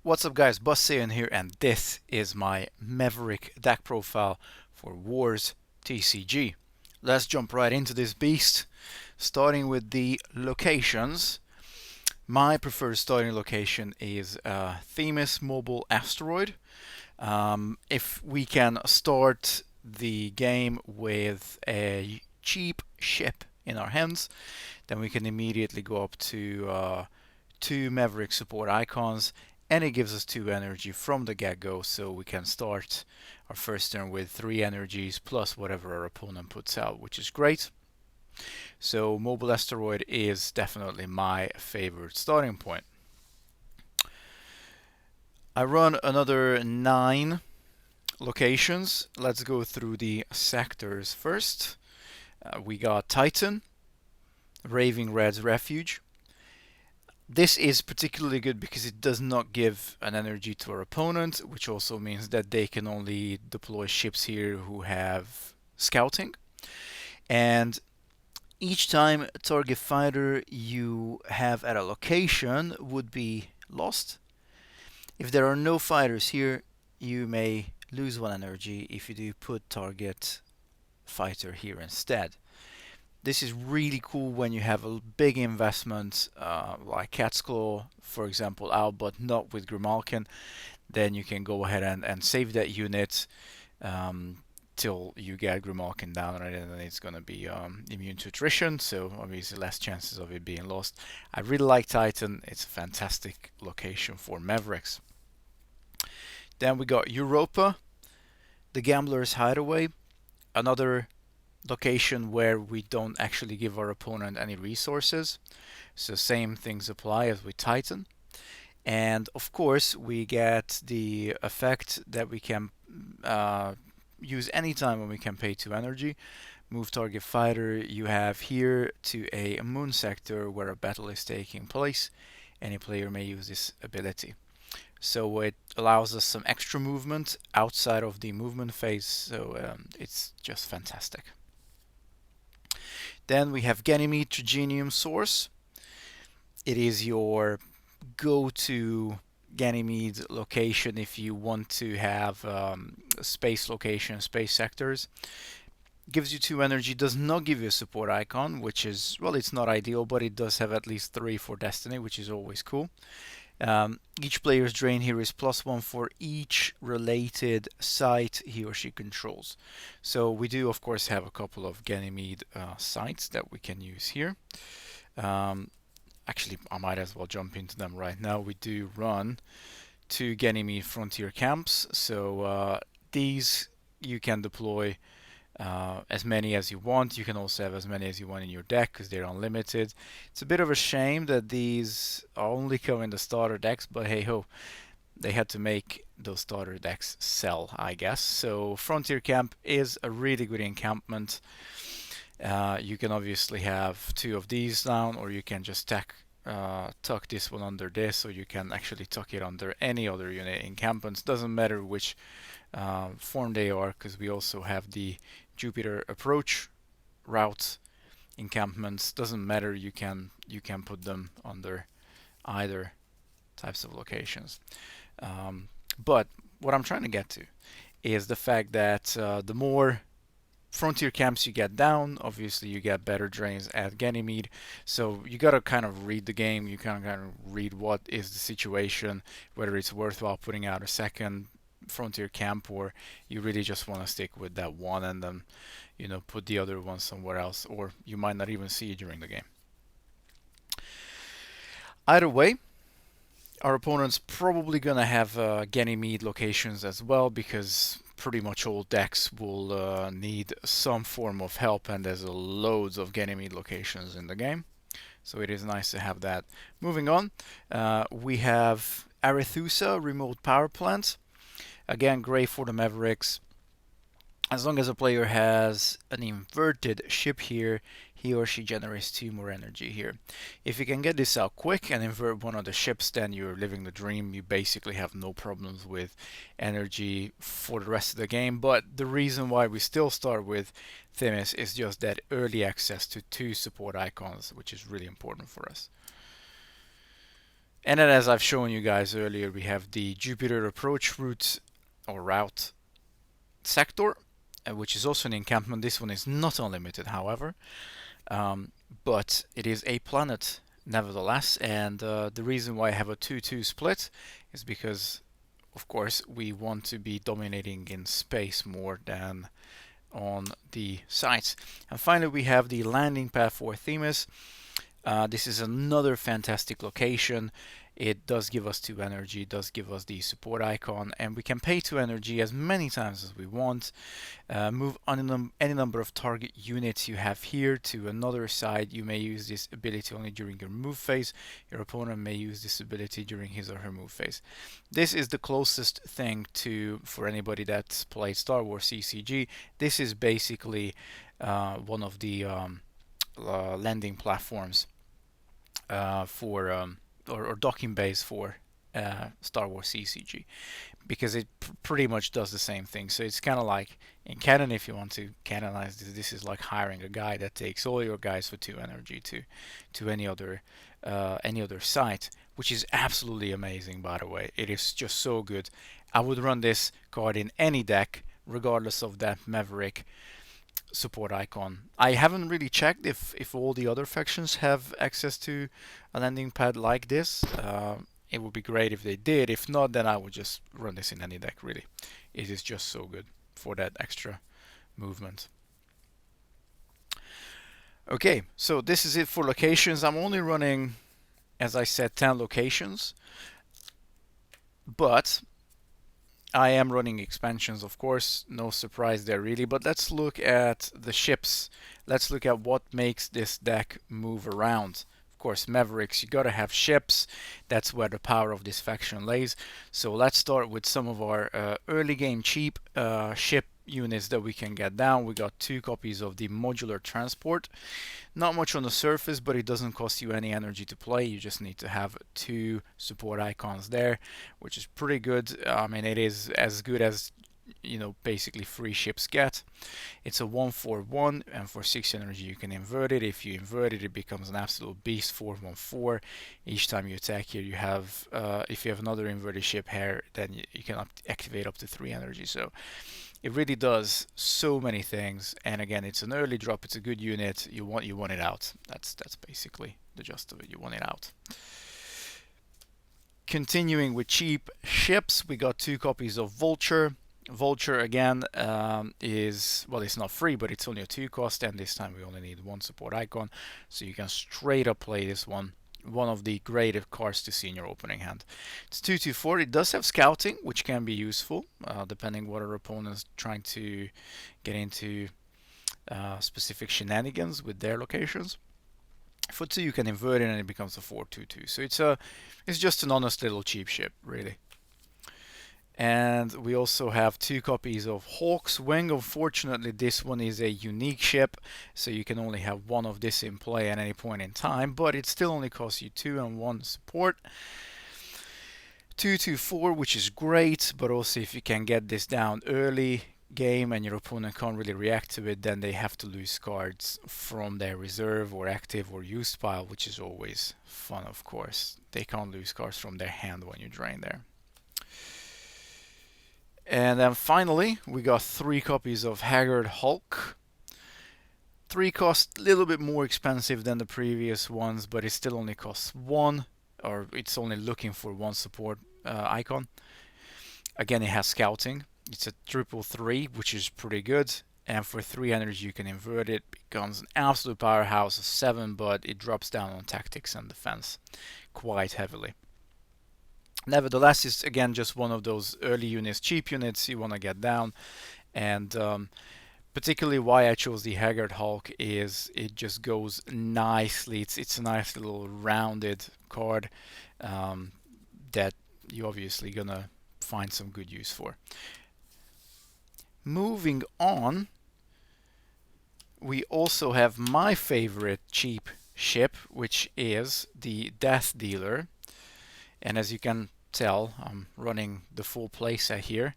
What's up guys, Saiyan here, and this is my Maverick deck profile for Wars TCG. Let's jump right into this beast, starting with the locations. My preferred starting location is Themis Mobile Asteroid. If we can start the game with a cheap ship in our hands, then we can immediately go up to two Maverick support icons, and it gives us 2 energy from the get-go, so we can start our first turn with 3 energies plus whatever our opponent puts out, which is great. So Mobile Asteroid is definitely my favorite starting point. I run another 9 locations. Let's go through the sectors first. We got Titan, Raving-Red's Refuge. This is particularly good because it does not give an energy to our opponent, which also means that they can only deploy ships here who have scouting. And each time a target fighter you have at a location would be lost. If there are no fighters here, you may lose 1 energy if you do put target fighter here instead. This is really cool when you have a big investment like Cat's Claw, for example, out, but not with Grimalkin. Then you can go ahead and save that unit till you get Grimalkin down, right? And then it's going to be immune to attrition, so obviously less chances of it being lost. I really like Titan. It's a fantastic location for Mavericks. Then we got Europa, the Gambler's Hideaway, another location where we don't actually give our opponent any resources. So same things apply as with Titan. And of course we get the effect that we can use anytime when we can pay 2 energy. Move target fighter you have here to a moon sector where a battle is taking place. Any player may use this ability. So it allows us some extra movement outside of the movement phase, so it's just fantastic. Then we have Ganymede Trigenium Source. It is your go-to Ganymede location if you want to have space location, space sectors. Gives you 2 energy, does not give you a support icon, which is, well, it's not ideal, but it does have at least 3 for Destiny, which is always cool. Each player's drain here is +1 for each related site he or she controls. So we do, of course, have a couple of Ganymede sites that we can use here. Actually, I might as well jump into them right now. We do run 2 Ganymede frontier camps, so these you can deploy as many as you want. You can also have as many as you want in your deck because they're unlimited. It's a bit of a shame that these only come in the starter decks, but hey ho, they had to make those starter decks sell, I guess. So Frontier Camp is a really good encampment. You can obviously have 2 of these down, or you can just tuck this one under this, or you can actually tuck it under any other unit encampments. Doesn't matter which form they are, because we also have the Jupiter approach route encampments. Doesn't matter, you can put them under either types of locations. But what I'm trying to get to is the fact that the more frontier camps you get down, obviously you get better drains at Ganymede. So you gotta kind of read the game. You kind of read what is the situation, whether it's worthwhile putting out a second frontier camp, or you really just want to stick with that one and then put the other one somewhere else, or you might not even see it during the game. Either way, our opponent's probably gonna have Ganymede locations as well, because pretty much all decks will need some form of help, and there's loads of Ganymede locations in the game, so it is nice to have that. Moving on, we have Arethusa Remote Power Plant. Again, great for the Mavericks. As long as a player has an inverted ship here, he or she generates 2 more energy here. If you can get this out quick and invert one of the ships, then you're living the dream. You basically have no problems with energy for the rest of the game. But the reason why we still start with Themis is just that early access to 2 support icons, which is really important for us. And then, as I've shown you guys earlier, we have the Jupiter approach route or route sector, which is also an encampment. This one is not unlimited, however, um, but it is a planet nevertheless. And the reason why I have a 2-2 split is because, of course, we want to be dominating in space more than on the sites. And finally, we have the landing pad for Themis. This is another fantastic location. It does give us 2 energy, it does give us the support icon, and we can pay 2 energy as many times as we want. Move on any number of target units you have here to another side. You may use this ability only during your move phase. Your opponent may use this ability during his or her move phase. This is the closest thing to, for anybody that's played Star Wars CCG, this is basically one of the landing platforms or docking base for Star Wars CCG, because it pretty much does the same thing. So it's kind of like in canon, if you want to canonize this, this is like hiring a guy that takes all your guys for 2 energy to any other site, which is absolutely amazing. By the way, it is just so good. I would run this card in any deck, regardless of that Maverick support icon. I haven't really checked if all the other factions have access to a landing pad like this. It would be great if they did. If not, then I would just run this in any deck, really. It is just so good for that extra movement. Okay, so this is it for locations. I'm only running, as I said, 10 locations, but I am running expansions, of course, no surprise there really, but let's look at the ships. Let's look at what makes this deck move around. Of course, Mavericks, you gotta have ships. That's where the power of this faction lays. So let's start with some of our early game cheap ship units that we can get down. We got 2 copies of the modular transport. Not much on the surface, but it doesn't cost you any energy to play. You just need to have 2 support icons there, which is pretty good. I mean, it is as good as, you know, basically free ships get. It's a 1/4/1, and for 6 energy you can invert it. If you invert it, it becomes an absolute beast, 4/1/4. Each time you attack here, you have, if you have another inverted ship here, then you can activate up to 3 energy. So it really does so many things, and again, it's an early drop. It's a good unit. You want it out. That's basically the gist of it. You want it out. Continuing with cheap ships, we got 2 copies of Vulture. Vulture again is, well, it's not free, but it's only a 2 cost, and this time we only need 1 support icon, so you can straight up play this one. One of the great cards to see in your opening hand. It's 2/4. It does have scouting, which can be useful depending what our opponent's trying to get into specific shenanigans with their locations. For 2, you can invert it and it becomes a 4/2/2. So it's just an honest little cheap ship, really. And we also have 2 copies of Hawk's Wing. Unfortunately, this one is a unique ship, so you can only have 1 of this in play at any point in time, but it still only costs you 2 and 1 support. 2/4, which is great, but also if you can get this down early game and your opponent can't really react to it, then they have to lose cards from their reserve or active or used pile, which is always fun, of course. They can't lose cards from their hand when you drain there. And then finally, we got 3 copies of Haggard Hulk. 3 cost a little bit more expensive than the previous ones, but it still only costs 1, or it's only looking for 1 support icon. Again, it has scouting. It's a 3/3, which is pretty good. And for 3 energy, you can invert it. Becomes an absolute powerhouse of 7, but it drops down on tactics and defense quite heavily. Nevertheless, it's again just one of those early units, cheap units you want to get down. And particularly why I chose the Haggard Hulk is it just goes nicely. It's a nice little rounded card that you're obviously gonna find some good use for. Moving on, we also have my favorite cheap ship, which is the Death Dealer. And as you can tell, I'm running the full playset here.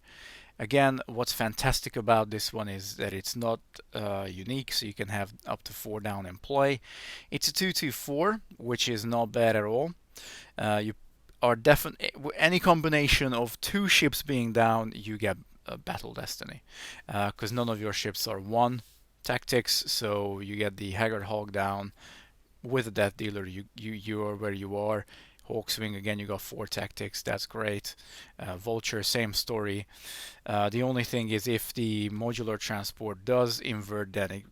Again, what's fantastic about this one is that it's not unique, so you can have up to 4 down in play. It's a 2/4, which is not bad at all. You are definitely any combination of two ships being down, you get Battle Destiny, because none of your ships are one tactics, so you get the Haggard Hog down with a Death Dealer. You are where you are. Hawkswing again, you got four tactics. That's great. Vulture, same story. The only thing is if the modular transport does invert, then it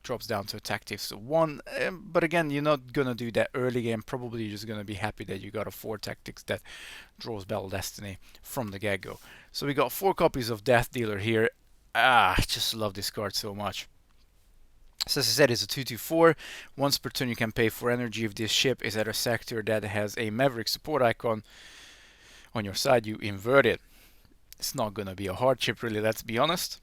drops down to tactics of one. But again, you're not gonna do that early game. Probably you're just gonna be happy that you got a four tactics that draws Battle Destiny from the get-go. So we got four copies of Death Dealer here. I just love this card so much. So as I said, it's a 2/4. Once per turn you can pay for energy. If this ship is at a sector that has a Maverick support icon on your side, you invert it. It's not gonna be a hard chip really, let's be honest,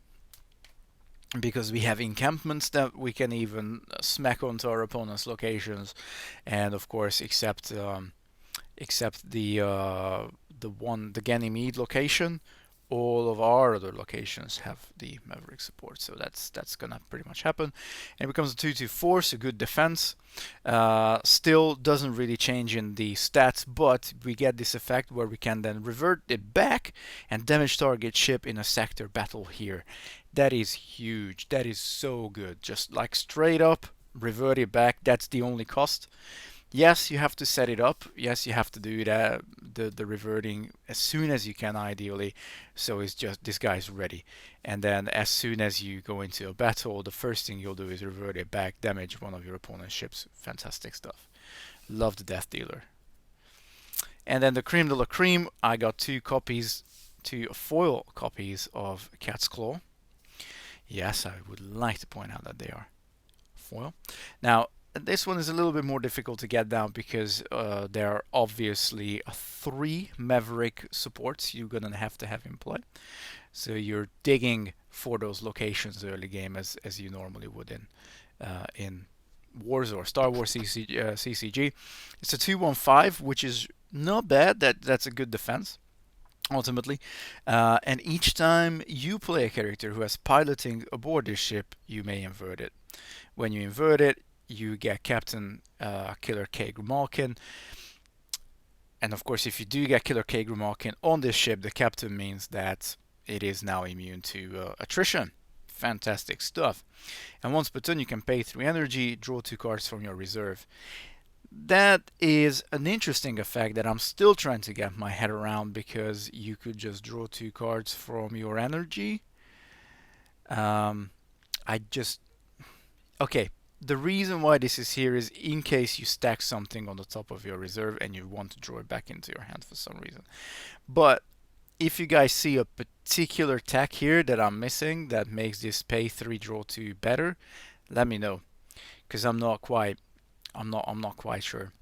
because we have encampments that we can even smack onto our opponent's locations, and of course except the Ganymede location, all of our other locations have the Maverick support, so that's gonna pretty much happen. And it becomes a 2/4, so good defense. Still doesn't really change in the stats, but we get this effect where we can then revert it back and damage target ship in a sector battle here. That is huge. That is so good. Just like straight up revert it back. That's the only cost. Yes, you have to set it up. Yes, you have to do that, the reverting as soon as you can, ideally. So it's just this guy's ready. And then as soon as you go into a battle, the first thing you'll do is revert it back, damage one of your opponent's ships. Fantastic stuff. Love the Death Dealer. And then the cream de la cream, I got two foil copies of Cat's Claw. Yes, I would like to point out that they are foil. Now, this one is a little bit more difficult to get down because there are obviously three Maverick supports you're gonna have to have in play. So you're digging for those locations early game as you normally would in Wars or Star Wars CCG. It's a 2/15, which is not bad. That's a good defense ultimately. And each time you play a character who has piloting aboard this ship, you may invert it. When you invert it, you get Captain Killer K. Grimalkin. And of course, if you do get Killer K. Grimalkin on this ship, the captain means that it is now immune to attrition. Fantastic stuff. And once per turn, you can pay 3 energy, draw 2 cards from your reserve. That is an interesting effect that I'm still trying to get my head around, because you could just draw 2 cards from your energy. Okay, the reason why this is here is in case you stack something on the top of your reserve and you want to draw it back into your hand for some reason. But if you guys see a particular tech here that I'm missing that makes this pay 3 draw 2 better, let me know, because I'm not quite sure.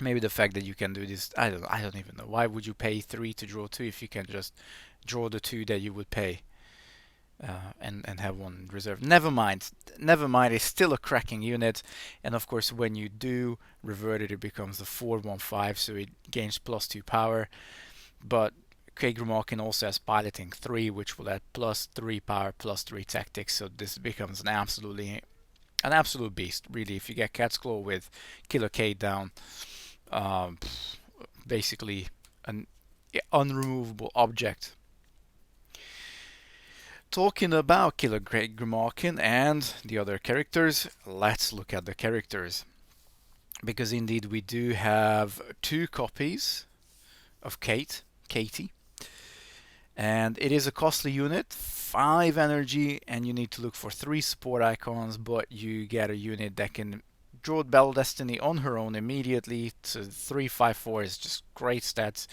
Maybe the fact that you can do this, I don't even know. Why would you pay 3 to draw 2 if you can just draw the 2 that you would pay and have 1 reserve? Never mind. It's still a cracking unit, and of course when you do revert it, it becomes a 4/15, so it gains +2 power. But K. Grimalkin also has piloting 3, which will add +3 power, +3 tactics. So this becomes an absolute beast, really. If you get Cat's Claw with Killer K down, basically an unremovable object. Talking about Killer Grimalkin and the other characters, let's look at the characters. Because indeed we do have 2 copies of Katie. And it is a costly unit, 5 energy, and you need to look for 3 support icons, but you get a unit that can draw Battle Destiny on her own immediately. So 3/5/4 is just great stats,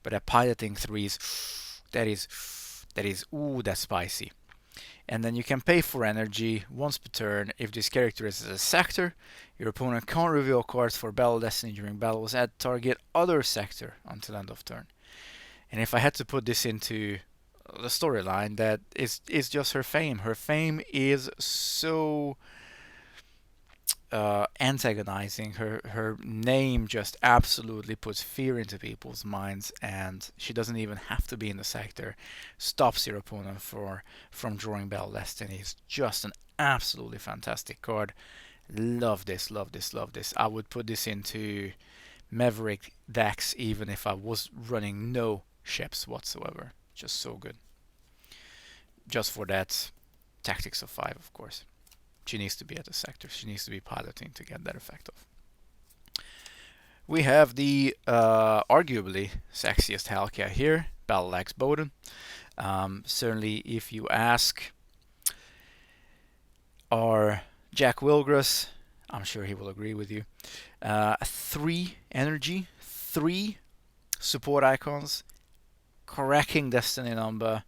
but at piloting 3s, that's spicy. And then you can pay for energy once per turn. If this character is a sector, your opponent can't reveal cards for Battle Destiny during battles at target other sector until end of turn. And if I had to put this into the storyline, that is just her fame. Her fame is so antagonizing. Her name just absolutely puts fear into people's minds, and she doesn't even have to be in the sector. Stops your opponent from drawing Battle Destiny. It's just an absolutely fantastic card. Love this. I would put this into Maverick decks even if I was running no ships whatsoever. Just so good. Just for that tactics of 5, of course. She needs to be at the sector. She needs to be piloting to get that effect off. We have the arguably sexiest Halkia here, Battle Axe Bowden. Certainly, if you ask our Jack Wilgras, I'm sure he will agree with you. 3 energy, 3 support icons, cracking destiny number,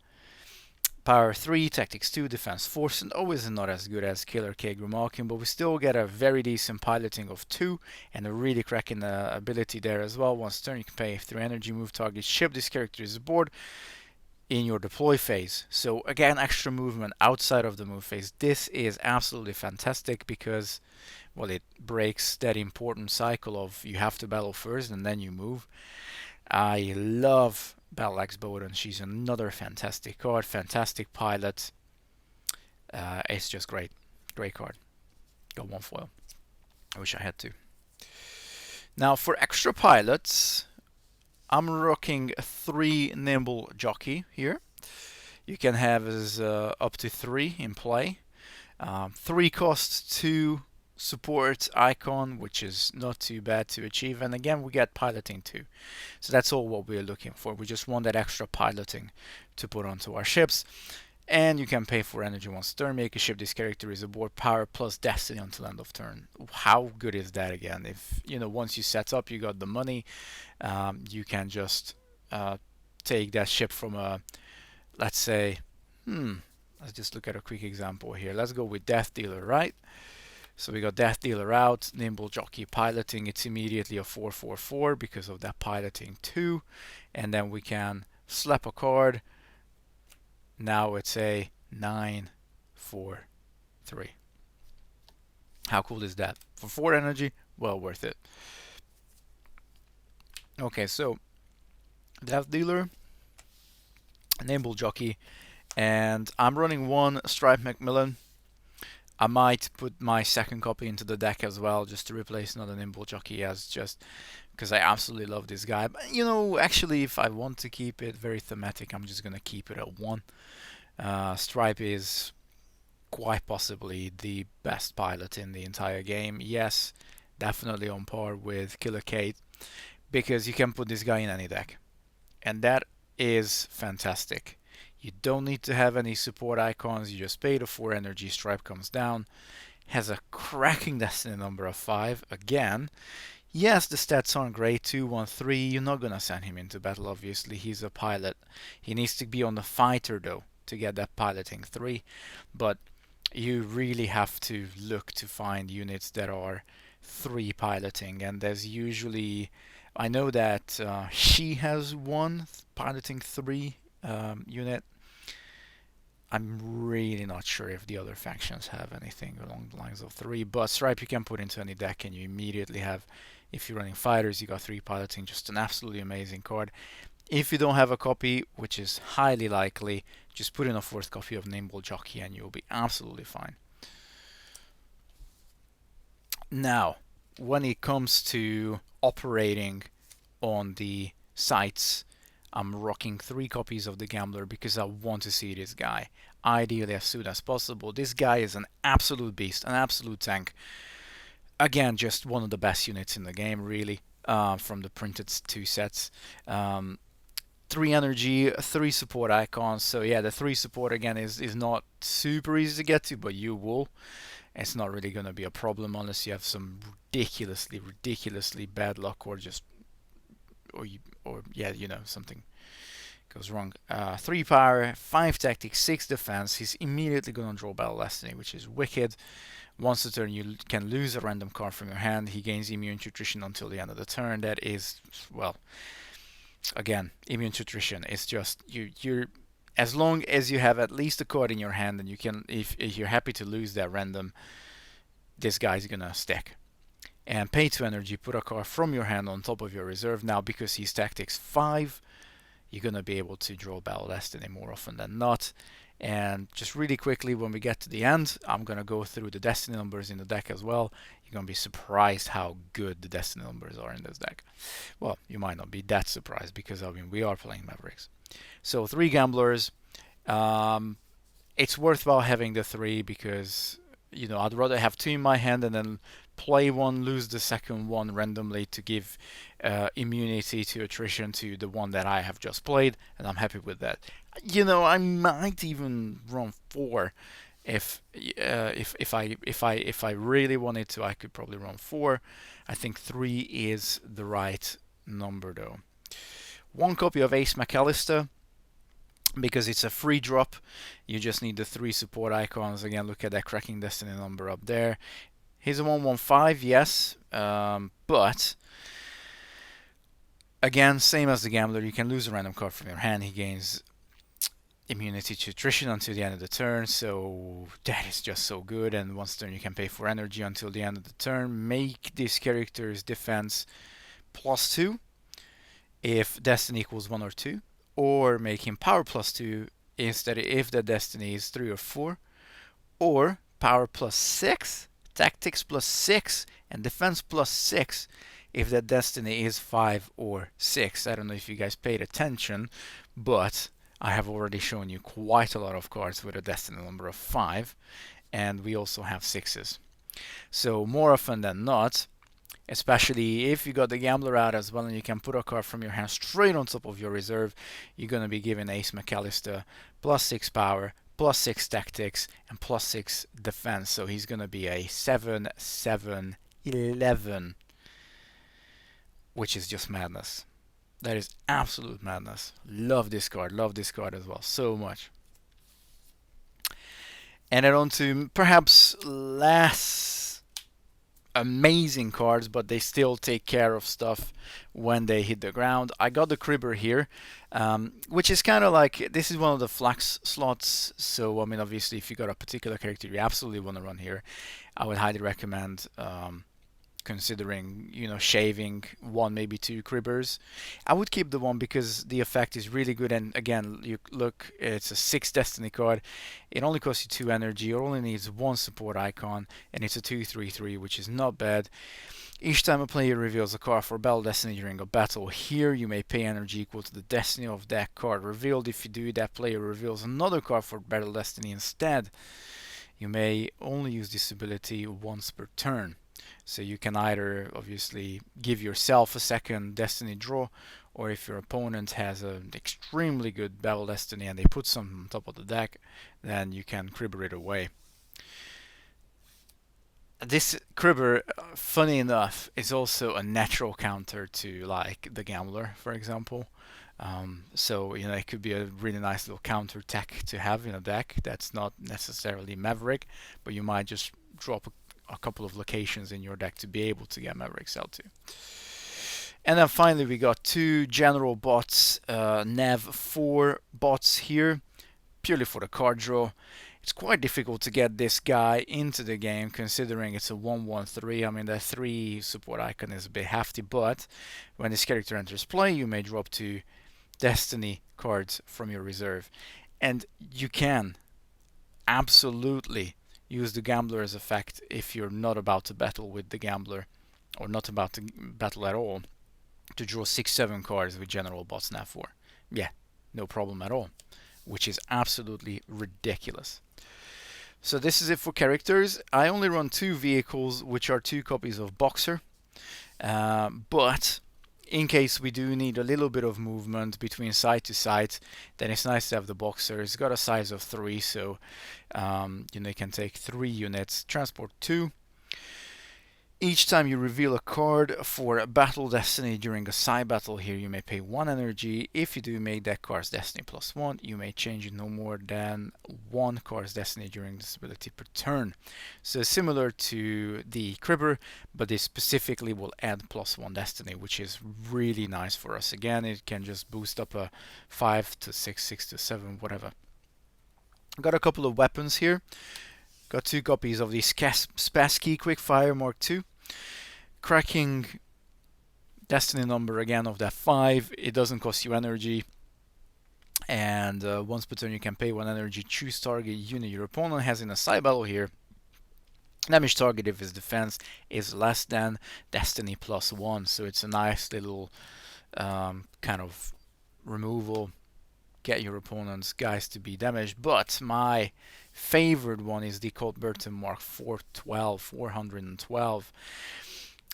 power 3, tactics 2, defense 4, and always not as good as Killer K Grimalkin, but we still get a very decent piloting of 2 and a really cracking ability there as well. Once turn, you can pay 3 energy, move target, ship this character is aboard in your deploy phase. So again, extra movement outside of the move phase. This is absolutely fantastic because, well, it breaks that important cycle of you have to battle first and then you move. I love Battle Axe Bowden. She's another fantastic card, fantastic pilot. It's just great. Great card. Got 1 foil. I wish I had 2. Now for extra pilots, I'm rocking a 3 Nimble Jockey here. You can have as up to 3 in play. 3 costs 2 support icon, which is not too bad to achieve, and again we get piloting too, so that's all what we're looking for. We just want that extra piloting to put onto our ships, and you can pay for energy once turn, make a ship this character is aboard, power plus destiny until end of turn. How good is that? Again, if you know, once you set up, you got the money, you can just take that ship from a, let's say, let's just look at a quick example here. Let's go with Death Dealer, right? So we got Death Dealer out, Nimble Jockey piloting, it's immediately a 4/4/4 because of that piloting 2, and then we can slap a card. Now it's a 9/4/3. How cool is that? For 4 energy, well worth it. Okay, so Death Dealer, Nimble Jockey, and I'm running 1 Stripe Macmillan. I might put my second copy into the deck as well, just to replace another Nimble Jockey, as just because I absolutely love this guy. But you know, actually, if I want to keep it very thematic, I'm just gonna keep it at 1. Stripe is quite possibly the best pilot in the entire game. Yes, definitely on par with Killer Kate, because you can put this guy in any deck, and that is fantastic. You don't need to have any support icons, you just pay the 4 energy, Stripe comes down, has a cracking destiny number of 5, again. Yes, the stats aren't great, 2, 1, 3, you're not gonna send him into battle, obviously, he's a pilot. He needs to be on the fighter though, to get that piloting 3, but you really have to look to find units that are 3 piloting, and there's usually, I know that she has 1 piloting 3 unit. I'm really not sure if the other factions have anything along the lines of 3, but Stripe you can put into any deck and you immediately have, if you're running fighters, you got 3 piloting, just an absolutely amazing card. If you don't have a copy, which is highly likely, just put in a 4th copy of Nimble Jockey and you'll be absolutely fine. Now, when it comes to operating on the sites, I'm rocking 3 copies of the Gambler because I want to see this guy, ideally as soon as possible. This guy is an absolute beast, an absolute tank. Again, just one of the best units in the game, really, from the printed 2 sets. 3 energy, 3 support icons. So yeah, the 3 support again is not super easy to get to, but you will. It's not really going to be a problem unless you have some ridiculously bad luck, or just yeah, you know, something goes wrong. 3 power, 5 tactics, 6 defense. He's immediately going to draw Battle Destiny, which is wicked. Once a turn, you can lose a random card from your hand. He gains immune to attrition until the end of the turn. That is, well, again, immune to attrition. It's just you're as long as you have at least a card in your hand, and you can, if you're happy to lose that random, this guy's gonna stick. And pay 2 energy, put a card from your hand on top of your reserve. Now, because he's tactics 5, you're gonna be able to draw Battle Destiny more often than not. And just really quickly, when we get to the end, I'm going to go through the destiny numbers in the deck as well. You're going to be surprised how good the destiny numbers are in this deck. Well, you might not be that surprised because, I mean, we are playing Mavericks. So 3 gamblers. It's worthwhile having the 3 because, you know, I'd rather have 2 in my hand and then play one, lose the second one randomly to give immunity to attrition to the one that I have just played, and I'm happy with that. You know, I might even run 4 if I really wanted to. I could probably run 4. I think 3 is the right number though. 1 copy of Ace McAllister, because it's a free drop. You just need the 3 support icons. Again, look at that cracking destiny number up there. He's a 115, yes, but again, same as the gambler, you can lose a random card from your hand. He gains immunity to attrition until the end of the turn, so that is just so good. And once turn, you can pay for energy until the end of the turn. Make this character's defense +2 if destiny equals 1 or 2, or make him power +2 instead if the destiny is 3 or 4, or power +6, tactics +6, and defense +6 if the destiny is 5 or 6. I don't know if you guys paid attention, but I have already shown you quite a lot of cards with a destiny number of 5, and we also have 6s. So more often than not, especially if you got the gambler out as well and you can put a card from your hand straight on top of your reserve, you're going to be giving Ace McAllister +6 power, +6 tactics, and +6 defense. So he's going to be a 7/7/11, which is just madness. That is absolute madness. Love this card as well so much. And then on to perhaps less amazing cards, but they still take care of stuff when they hit the ground. I got the Cribber here, which is kind of like, this is one of the flex slots. So I mean, obviously if you got a particular character you absolutely want to run here, I would highly recommend considering, you know, shaving 1, maybe 2 Cribbers. I would keep the 1 because the effect is really good, and again, you look, it's a 6 destiny card. It only costs you 2 energy, it only needs 1 support icon, and it's a 2/3/3, which is not bad. Each time a player reveals a card for Battle Destiny during a battle, here you may pay energy equal to the destiny of that card revealed. If you do, that player reveals another card for Battle Destiny instead. You may only use this ability once per turn. So you can either obviously give yourself a second destiny draw, or if your opponent has an extremely good Battle Destiny and they put some on top of the deck, then you can Cribber it away. This Cribber, funny enough, is also a natural counter to like the Gambler, for example. So, you know, it could be a really nice little counter tech to have in a deck that's not necessarily Maverick, but you might just drop a couple of locations in your deck to be able to get Mavericks out to. And then finally we got 2 general bots, Nav 4 bots here, purely for the card draw. It's quite difficult to get this guy into the game considering it's a 1/1/3. I mean, the 3 support icon is a bit hefty, but when this character enters play, you may drop 2 Destiny cards from your reserve. And you can absolutely use the Gambler's effect if you're not about to battle with the Gambler, or not about to battle at all, to draw 6/7 cards with General Bots Nav 4. Yeah, no problem at all, which is absolutely ridiculous. So this is it for characters. I only run 2 vehicles, which are 2 copies of Boxer, but in case we do need a little bit of movement between site to site, then it's nice to have the Boxer. It's got a size of 3, so you know, you can take 3 units, transport 2. Each time you reveal a card for Battle Destiny during a side battle here, you may pay 1 energy. If you do make that card's Destiny +1, you may change it no more than 1 card's Destiny during this ability per turn. So similar to the Cribber, but this specifically will add +1 Destiny, which is really nice for us. Again, it can just boost up a 5 to 6, 6 to 7, whatever. Got a couple of weapons here. Got 2 copies of the Spassky Quickfire Mark II. Cracking destiny number again of that 5. It doesn't cost you energy. And once per turn, you can pay 1 energy, choose target unit your opponent has in a side battle here. Damage target if his defense is less than Destiny +1. So it's a nice little kind of removal. Get your opponent's guys to be damaged. But my favorite one is the Colt Burton Mark 412.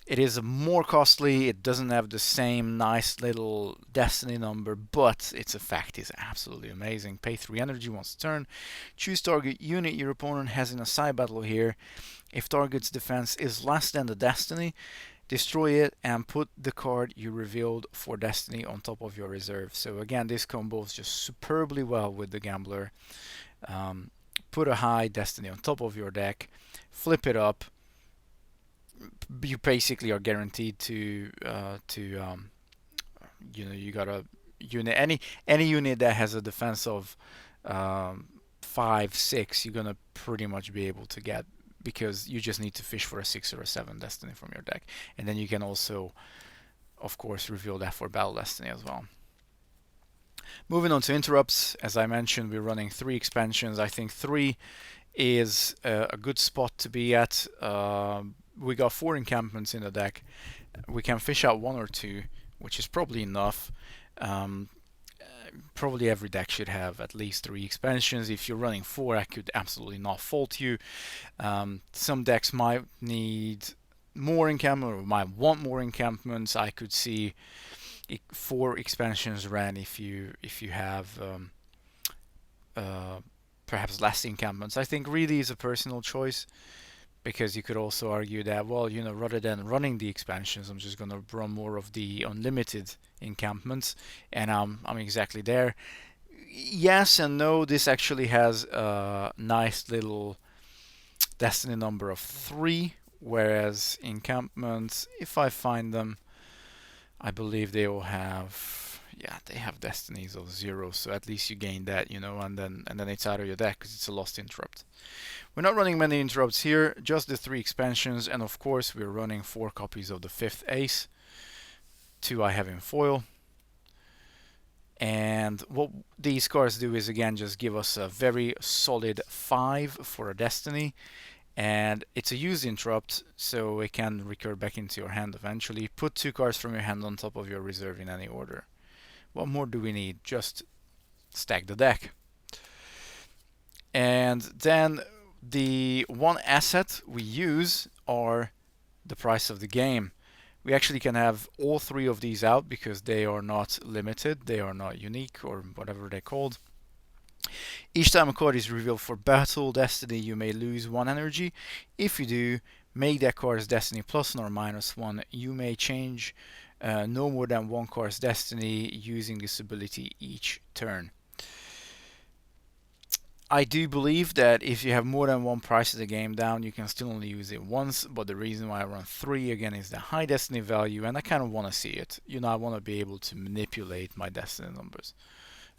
It is more costly, it doesn't have the same nice little destiny number, but its effect is absolutely amazing. Pay 3 energy once a turn, choose target unit your opponent has in a side battle here. If target's defense is less than the destiny, destroy it and put the card you revealed for destiny on top of your reserve. So again, this combos just superbly well with the gambler. Put a high destiny on top of your deck, flip it up. You basically are guaranteed to you got a unit, any unit that has a defense of 5-6, you're gonna pretty much be able to get, because you just need to fish for a 6 or a 7 destiny from your deck, and then you can also of course reveal that for battle destiny as well. Moving on to interrupts, as I mentioned, we're running 3 expansions. I think 3 is a good spot to be at. We got 4 encampments in the deck. We can fish out 1 or 2, which is probably enough. Probably every deck should have at least 3 expansions. If you're running 4, I could absolutely not fault you. Some decks might need more encampment or might want more encampments. I could see 4 expansions ran if you have perhaps less encampments. I think really is a personal choice, because you could also argue that, well, rather than running the expansions, I'm just gonna run more of the unlimited encampments, and I'm exactly there. Yes and no. This actually has a nice little destiny number of 3, whereas encampments, if I find them, I believe they will have, yeah, they have destinies of 0, so at least you gain that, and then it's out of your deck because it's a lost interrupt. We're not running many interrupts here, just the 3 expansions, and of course we're running 4 copies of the 5th Ace. 2 I have in foil. And what these cards do is again just give us a very solid 5 for a destiny, and it's a used interrupt, so it can recur back into your hand eventually. Put 2 cards from your hand on top of your reserve in any order. What more do we need? Just stack the deck. And then the one asset we use are the price of the game. We actually can have all 3 of these out because they are not limited, they are not unique, or whatever they're called. Each time a card is revealed for battle destiny, you may lose 1 energy. If you do, make that card's destiny +1 or -1. You may change no more than 1 card's destiny using this ability each turn. I do believe that if you have more than 1 price of the game down, you can still only use it once, but the reason why I run 3 again is the high destiny value, and I kind of want to see it. I want to be able to manipulate my destiny numbers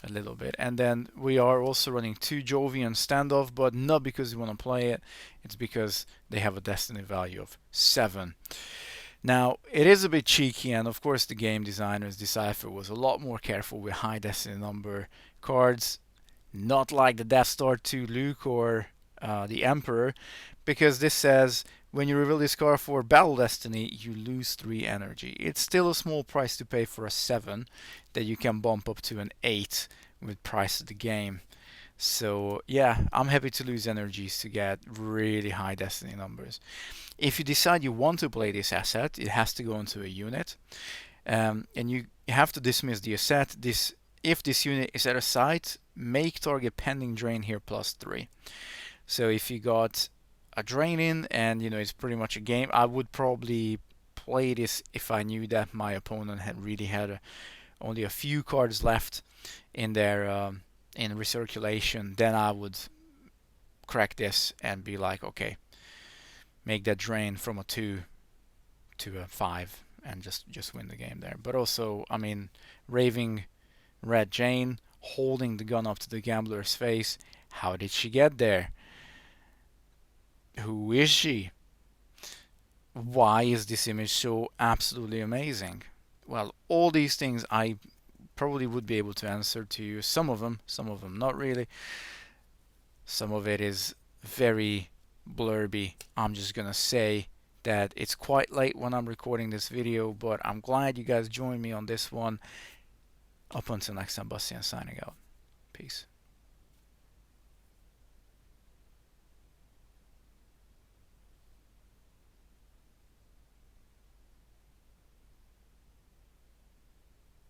a little bit. And then we are also running 2 Jovian standoff, but not because we want to play it, it's because they have a destiny value of 7. Now, it is a bit cheeky, and of course the game designers, Decipher, was a lot more careful with high destiny number cards. Not like the Death Star 2 Luke or the Emperor, because this says when you reveal this card for Battle Destiny, you lose 3 energy. It's still a small price to pay for a 7 that you can bump up to an 8 with price of the game. So yeah, I'm happy to lose energies to get really high destiny numbers. If you decide you want to play this asset, it has to go into a unit, and you have to dismiss the asset. If this unit is at a site, make target pending drain here +3. So if you got a drain in and it's pretty much a game, I would probably play this if I knew that my opponent had really had only a few cards left in their in recirculation. Then I would crack this and be like, okay, make that drain from a 2 to a 5 and just win the game there. But also, I mean, Raving-Red Jane holding the gun up to the gambler's face. How did she get there? Who is she? Why is this image so absolutely amazing? Well, all these things I probably would be able to answer to you some of them not really. Some of it is very blurby. I'm just gonna say that it's quite late when I'm recording this video, but I'm glad you guys joined me on this one. Up until next time, Bussy and signing out. Peace.